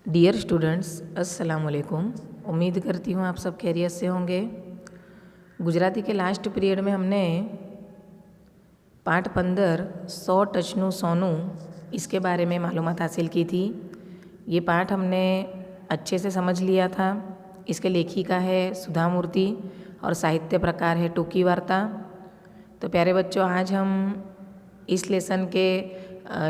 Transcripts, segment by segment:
Dear students, अस्सलाम वालेकुम। उम्मीद करती हूँ आप सब खैरियत से होंगे। गुजराती के लास्ट पीरियड में हमने पाठ 15 100 टचनु सोनू इसके बारे में मालूमात हासिल की थी। ये पाठ हमने अच्छे से समझ लिया था। इसके लेखिका है सुधा मूर्ति और साहित्य प्रकार है टूकी वार्ता। तो प्यारे बच्चों, आज हम इस लेसन के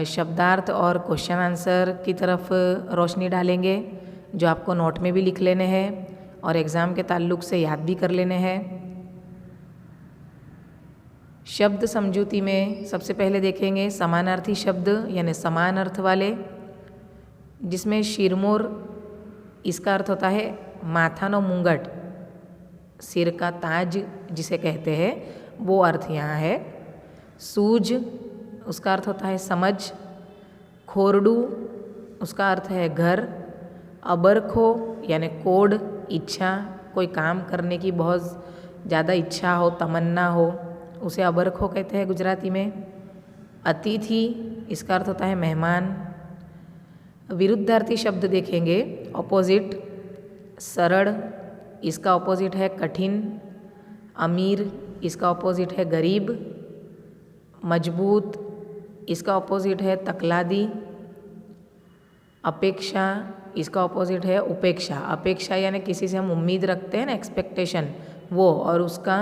शब्दार्थ और क्वेश्चन आंसर की तरफ रोशनी डालेंगे, जो आपको नोट में भी लिख लेने हैं और एग्ज़ाम के ताल्लुक से याद भी कर लेने हैं। शब्द समझूती में सबसे पहले देखेंगे समानार्थी शब्द यानी समान अर्थ वाले, जिसमें शिरमोर इसका अर्थ होता है माथानो मुंगट, सिर का ताज जिसे कहते हैं, वो अर्थ यहाँ है। सूझ उसका अर्थ होता है समझ। खोरडू उसका अर्थ है घर। अबरखो यानी कोड, इच्छा, कोई काम करने की बहुत ज़्यादा इच्छा हो, तमन्ना हो, उसे अबरखो कहते हैं गुजराती में। अतिथि इसका अर्थ होता है मेहमान। विरुद्धार्थी शब्द देखेंगे, ऑपोजिट। सरल इसका ऑपोजिट है कठिन। अमीर इसका ऑपोजिट है गरीब। मजबूत इसका ऑपोजिट है तकलादी। अपेक्षा इसका ऑपोजिट है उपेक्षा। अपेक्षा यानी किसी से हम उम्मीद रखते हैं ना, एक्सपेक्टेशन, वो, और उसका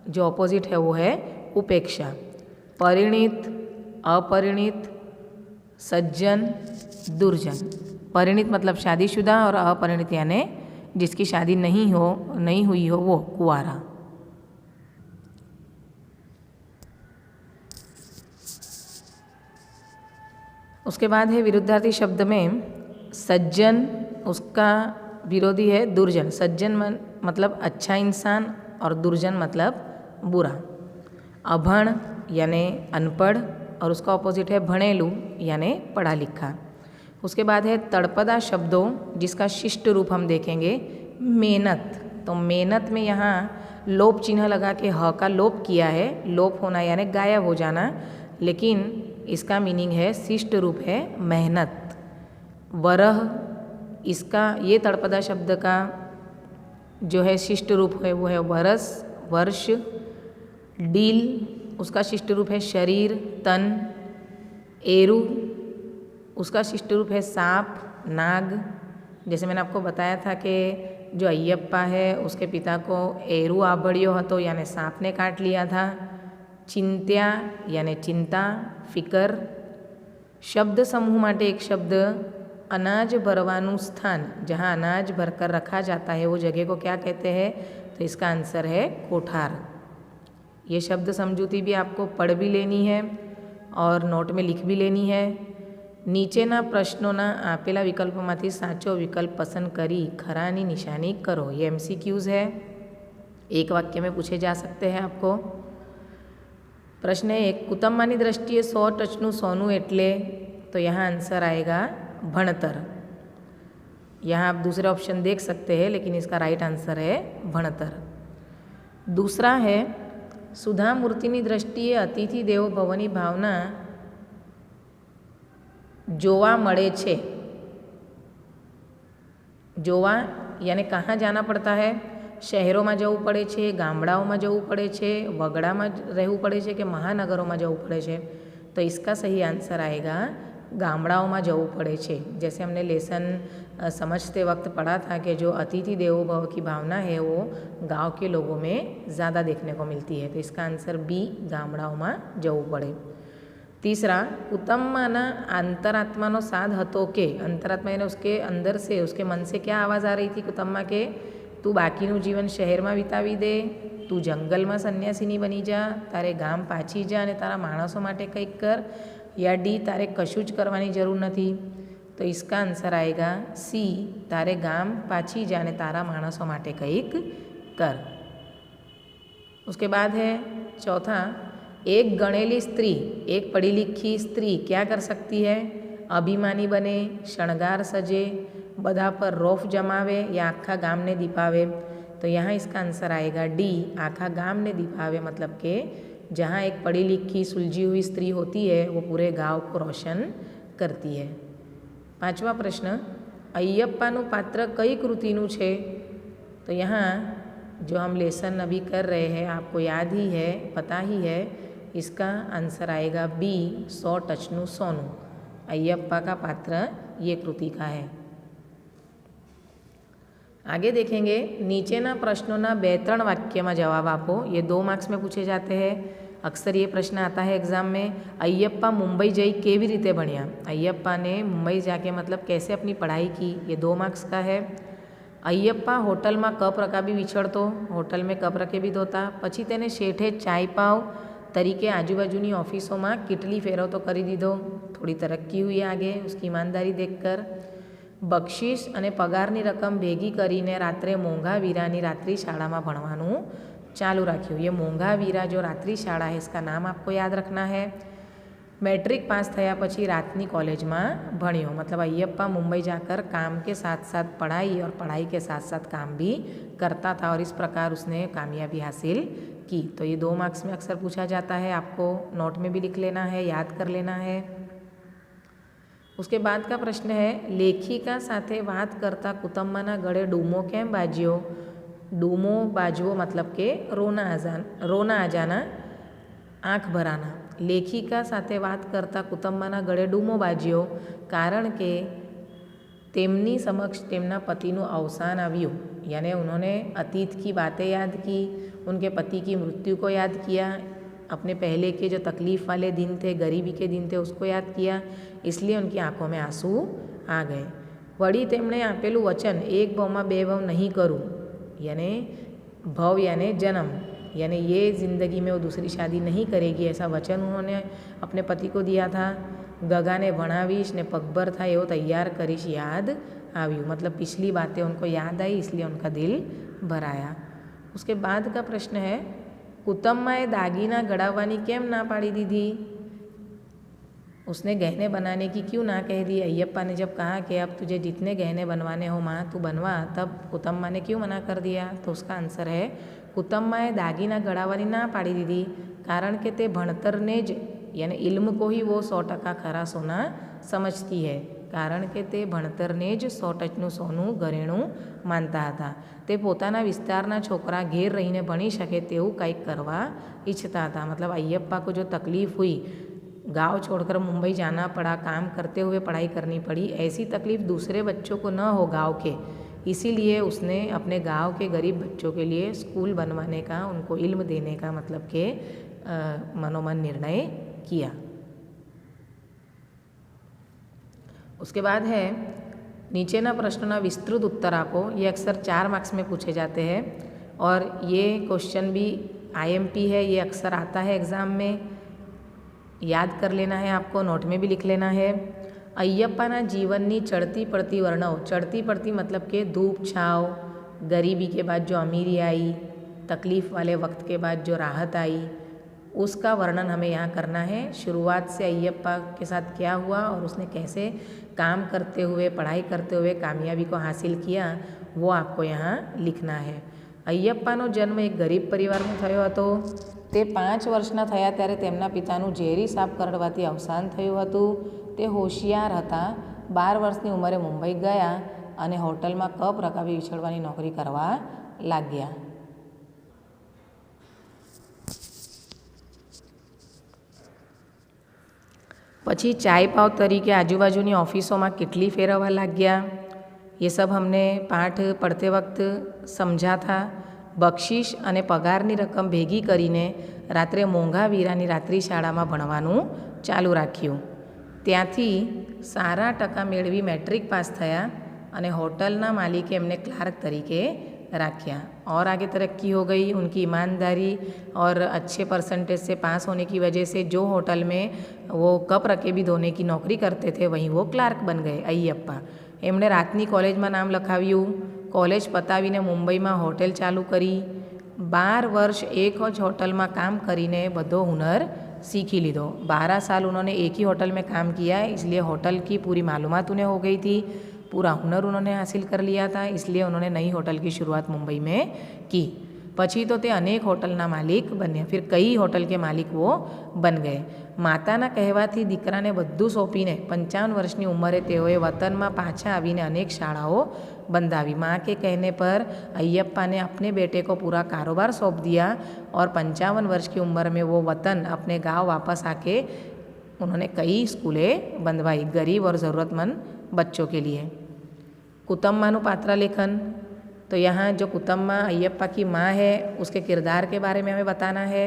जो ऑपोजिट है वो है उपेक्षा। परिणित, अपरिणित, सज्जन, दुर्जन। परिणित मतलब शादीशुदा और अपरिणित यानी जिसकी शादी नहीं हुई हो वो कुंवारा। उसके बाद है विरुद्धार्थी शब्द में सज्जन, उसका विरोधी है दुर्जन। सज्जन मतलब अच्छा इंसान और दुर्जन मतलब बुरा। अभण यानी अनपढ़ और उसका ऑपोजिट है भणेलू यानी पढ़ा लिखा। उसके बाद है तड़पदा शब्दों, जिसका शिष्ट रूप हम देखेंगे मेहनत। तो मेहनत में यहाँ लोप चिन्ह लगा के ह का लोप किया है। लोप होना यानी गायब हो जाना, लेकिन इसका मीनिंग है शिष्ट रूप है मेहनत। वरह इसका, ये तड़पदा शब्द का जो है शिष्ट रूप है वो है वरस, वर्ष। डील उसका शिष्ट रूप है शरीर, तन। एरू उसका शिष्ट रूप है सांप, नाग। जैसे मैंने आपको बताया था कि जो अय्यप्पा है उसके पिता को एरू आबड़ियो हतो यानी सांप ने काट लिया था। चिंत्या यानी चिंता, फिकर। शब्द समूह माटे एक शब्द अनाज भरवानु स्थान, जहाँ अनाज भरकर रखा जाता है वो जगह को क्या कहते हैं? तो इसका आंसर है कोठार। ये शब्द समझूती भी आपको पढ़ भी लेनी है और नोट में लिख भी लेनी है। નીચેના પ્રશ્નોના આપેલા વિકલ્પોમાંથી સાચો વિકલ્પ પસંદ કરી ખરાની નિશાની કરો। ये MCQs है, एक वाक्य में पूछे जा सकते हैं आपको। प्रश्न 1, कुटुंबની દ્રષ્ટિએ 100 ટચનું સોનું એટલે? तो यहाँ आंसर आएगा भणतर। यहाँ आप दूसरे ऑप्शन देख सकते हैं, लेकिन इसका राइट आंसर है भणतर। दूसरा है सुधा मूर्तिની દ્રષ્ટિએ अतिथि देवो भवની भावना जोवा मळे छे। जोवा यानी कहाँ जाना पड़ता है? शहरों में जવું પડે છે, ગામડાओं में जવું પડે છે, वगड़ा में रहવું પડે છે कि महानगरों में जવું પડે છે? तो इसका सही आंसर आएगा गामड़ाओं में जવું પડે છે। जैसे हमने लेसन समझते वक्त पढ़ा था कि जो अतिथि देवो भव की भावना है वो गांव के लोगों में ज़्यादा देखने को मिलती है। तो इसका आंसर बी, गामड़ाओं में जવું પડે। तीसरा, कुटुंबमाना अंतरात्मानो साध हतो के? अंतरात्मा यानी उसके अंदर से, उसके मन से क्या आवाज़ आ रही थी कुटुंबा के? तू बाकीનું जीवन शહેરમાં વિતાવી દે, તું જંગલમાં સંન્યાસીની બની જા, તારે ગામ પાછી જા અને તારા માણસો માટે કંઈક કર, या डी, તારે કશું જ કરવાની જરૂર નથી? तो इसका आंसर आएगा सी, તારે ગામ પાછી જા અને તારા માણસો માટે કંઈક कर। उसके बाद है चौथा, एक गणेली स्त्री, एक पढ़ी लिखी स्त्री क्या कर सकती है? अभिमानी बने, शणगार सजे, बधा पर रोफ जमावे या आखा गाम ने दीपावे? तो यहाँ इसका आंसर आएगा डी, आखा गाम ने दीपावे। मतलब कि जहाँ एक पढ़ी लिखी सुलझी हुई स्त्री होती है वो पूरे गांव को रोशन करती है। पांचवा प्रश्न, अय्यप्पाનું पात्र कई कृतिનું છે? तो यहाँ जो हम लेसन अभी कर रहे हैं आपको याद ही है, पता ही है, इसका आंसर आएगा बी, 100 टचનું સોનું। अय्यप्पा का पात्र ये कृति का है। आगे देखेंगे, नीचेना प्रश्नों 2-3 वाक्य में जवाब आपो। ये 2 मार्क्स में पूछे जाते हैं। अक्सर ये प्रश्न आता है एग्जाम में, अय्यप्पा मुंबई जई केवी रीते भण्या? अय्यप्पा ने मुंबई जाके मतलब कैसे अपनी पढ़ाई की, ये 2 मार्क्स का है। अय्यप्पा होटल में कप रकाबी विछड़तो, होटल में कप रकेबी धोता, पछी तेने शेठे चाय पाव तरीके आजूबाजूनी ऑफिसों में किटली फेरवतो करी दीधो। थोड़ी तरक्की हुई आगे उसकी ईमानदारी देखकर। बक्षीस अने पगारनी रकम भेगी करीने रात्रे मोंघा वीरानी रात्रि शाला में भणवानुं चालू राख्યું। ये मोंघा वीरा जो रात्रि शाला है इसका नाम आपको याद रखना है। मैट्रिक पास थया पछी रातनी कॉलेज में भण्यो, मतलब अय्यप्पा मुंबई जाकर काम के साथ साथ पढ़ाई और पढ़ाई के साथ साथ काम भी करता था और इस प्रकार उसने कामयाबी हासिल की। तो ये 2 मार्क्स में अक्सर पूछा जाता है, आपको नोट में भी लिख लेना है, याद कर लेना है। उसके बाद का प्रश्न है, लेखिका साथे बात करता कुटुंबना गळे डूमो केम बाज्यो? डूमो बाजवो मतलब के रोना आ जाना, आँख भराना। लेखिका साथे बात करता कुटुंबना गळे डूमो बाज्यो कारण के तेमनी समक्ष तेमना पतिનું अवसान આવ્યું, यानी उन्होंने अतीत की बातें याद की, उनके पति की मृत्यु को याद किया, अपने पहले के जो तकलीफ़ वाले दिन थे, गरीबी के दिन थे उसको याद किया, इसलिए उनकी आंखों में आंसू आ गए। वड़ी तेमणे आपेलू वचन एक भाव में 2 भाव नहीं करूँ, यानी भव यानी जन्म, यानी ये ज़िंदगी में वो दूसरी शादी नहीं करेगी, ऐसा वचन उन्होंने अपने पति को दिया था। गगाने भणावीश ने पगभर था एवं तैयार करीश याद आव्यू, मतलब पिछली बातें उनको याद आई इसलिए उनका दिल भराया। उसके बाद का प्रश्न है, कुटुंबमाए दागीना गड़ाववानी केम ना पाड़ी दीधी? उसने गहने बनाने की क्यों ना कह दी? अय्यप्पा ने जब कहा कि अब तुझे जितने गहने बनवाने हो माँ तू बनवा, तब कुटुंबा ने क्यों मना कर दिया? तो उसका आंसर है, कुटुंबाए दागीना गड़ाववानी ना पाड़ी दीधी कारण के ते भणतरने ज यानी इल्म को ही वो 100% खरा सोना समझती है, कारण के ते भणतरने ज 100 टचનું સોનું ઘરેણું માનતા હતા। તે પોતાના વિસ્તારના છોકરા ઘેર રહીને ભણી શકે તેવું કંઈક કરવા ઈચ્છતા હતા। मतलब अय्यप्पा को जो तकलीफ़ हुई, गांव छोड़कर मुंबई जाना पड़ा, काम करते हुए पढ़ाई करनी पड़ी, ऐसी तकलीफ़ दूसरे बच्चों को न हो गांव के, इसीलिए उसने अपने गांव के गरीब बच्चों के लिए स्कूल बनवाने का, उनको इल्म देने का मतलब के मनोमन निर्णय किया। उसके बाद है, नीचेना प्रश्नों विस्तृत उत्तर आपो। ये अक्सर 4 मार्क्स में पूछे जाते हैं और ये क्वेश्चन भी IMP है, ये अक्सर आता है एग्ज़ाम में, याद कर लेना है आपको, नोट में भी लिख लेना है। अय्यप्पाना जीवननी चढ़ती पड़ती वर्णव। चढ़ती पड़ती मतलब के धूप छाव, गरीबी के बाद जो अमीरी आई, तकलीफ़ वाले वक्त के बाद जो राहत आई, उसका वर्णन हमें यहाँ करना है। शुरुआत से अय्यप्पा के साथ क्या हुआ और उसने कैसे काम करते हुए, पढ़ाई करते हुए कामयाबी को हासिल किया, वो आपको यहाँ लिखना है। अय्यप्पाનો जन्म एक गरीब परिवारમાં થયો હતો। તે 5 વર્ષના થયા ત્યારે તેમના પિતાનું ઝેરી સાપ કરડવાથી અવસાન થયું હતું। તે હોશિયાર હતા। 12 વર્ષની ઉંમરે મુંબઈ ગયા અને હોટલમાં કપ રકાબી વિછળવાની નોકરી કરવા લાગ્યા। પછી ચાય પાવ તરીકે આજુબાજુની ઓફિસોમાં કિટલી ફેરવવા લાગ્યા। ये सब हमने पाठ पढ़ते वक्त समझा था। बक्षीस अने पगारनी रकम भेगी करीने रात्रे मोंघा वीरानी रात्रि शाळामां भणवानुं चालू राख्युं। त्यांथी सारा टका मेळवी मैट्रिक पास थया अने होटलना मालिके एमने क्लार्क तरीके राख्या। और आगे तरक्की हो गई। उनकी ईमानदारी और अच्छे परसेंटेज से पास होने की वजह से जो होटल में वो कप रकेबी धोने की नौकरी करते थे वहीं वो क्लार्क बन गए अय्यप्पा। एमणे रातनी कॉलेज में नाम लखाव्યું। कॉलेज पतावीने मुंबई में होटल चालू करी। 12 वर्ष एक ज होटल में काम करीने बधो हुनर सीखी लीधो। 12 साल उन्होंने एक ही होटल में काम किया, इसलिए होटल की पूरी मालूमात उन्हें हो गई थी, पूरा हुनर उन्होंने हासिल कर लिया था, इसलिए उन्होंने नई होटल की शुरुआत मुंबई में की। પછી તો તે અનેક હોટલના માલિક બન્યા. ફિર કઈ હોટલ કે માલિક વો બન ગયે. માતાના કહેવાથી દીકરાને બધું સોંપીને 55 વર્ષની ઉંમરે તેઓએ વતનમાં પાછા આવીને અનેક શાળાઓ બંધાવી. माँ के कहने पर अयप्पा ने अपने बेटे को पूरा कारोबार सौंप दिया और 55 वर्ष की उम्र में वो वतन अपने गांव वापस आके उन्होंने कई स्कूलें बंधवाई गरीब और ज़रूरतमंद बच्चों के लिए. कुतम्मानु पात्र लेखन. तो यहाँ जो कुतम्मा अयप्पा की माँ है उसके किरदार के बारे में हमें बताना है.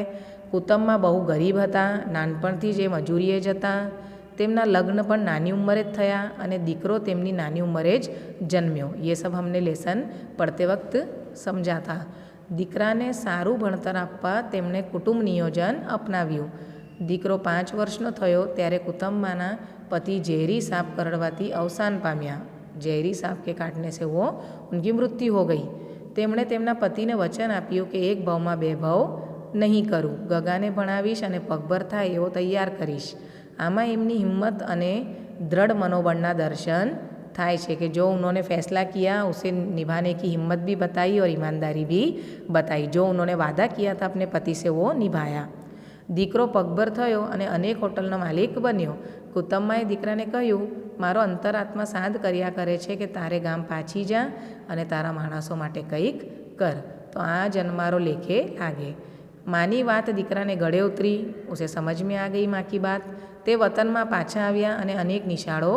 कुतम्मा बहु गरीब હતા, નાનપણથી જે મજૂરીએ જતા. તેમના લગ્ન પણ નાની ઉંમરે જ થયા અને દીકરો તેમની નાની ઉંમરે જ જન્મ્યો. ये सब हमने લેસન પડતે વખત સમજા था. દીકરાને સારું ભણતર આપવા તેમણે કુટુંબ નિયોજન અપનાવ્યું. દીકરો 5 વર્ષનો થયો ત્યારે કુટુંબમાંના પતિ ઝેરી સાપ કરડવાથી અવસાન પામ્યા. ઝેરી સાપ કે કાટને से वो उनकी मृत्यु हो गई. તેમણે તેમના પતિને વચન આપ્યું કે એક ભાવમાં બે ભાવ નહીં કરું, ગગાને ભણાવીશ અને પગભર થાય એવો તૈયાર કરીશ. આમાં એમની હિંમત અને दृढ़ मनोबलના दर्शन થાય છે कि जो उन्होंने फैसला किया उसे निभाने की हिम्मत भी बताई और ईमानदारी भी बताई. जो उन्होंने वादा किया था अपने पति से वो निभाया. દીકરો પગભર થયો અને અનેક હોટલનો માલિક બન્યો. કુટુંબમાએ દીકરાને કહ્યું, મારો અંતરાત્મા સાદ કર્યા કરે છે કે તારે ગામ પાછી જા અને તારા માણસો માટે કંઈક કર તો આ જન્મારો લેખે લાગે. માની વાત દીકરાને ગળે ઉતરી. ઉસે સમજ મેં આ ગઈ માँ की बात. તે વતનમાં પાછા આવ્યા અને અનેક નિશાળો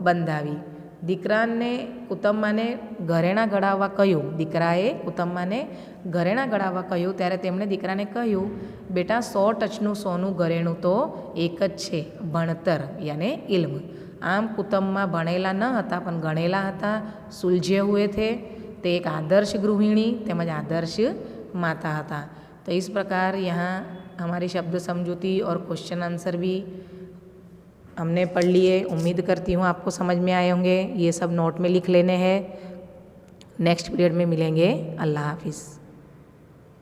બંધાવી. દીકરાને કુટુંબમાને ઘરેણાં ઘડાવવા કહ્યું. દીકરાએ કુટુંબમાને ઘરેણાં ઘડાવવા કહ્યું ત્યારે તેમણે દીકરાને કહ્યું, બેટા 100 ટચનું સોનું ઘરેણું તો એક જ છે, ભણતર યાને ઇલ્મ. આમ કુટુંબમાં ભણેલા ન હતા પણ ગણેલા હતા, સુલझे हुए थे. તે એક આદર્શ ગૃહિણી તેમજ આદર્શ माता હતા. तो इस प्रकार यहाँ हमारी शब्द समझौती और क्वेश्चन आंसर भी हमने पढ़ लिए. उम्मीद करती हूँ आपको समझ में आए होंगे. ये सब नोट में लिख लेने हैं. नेक्स्ट पीरियड में मिलेंगे. अल्लाह हाफिज़.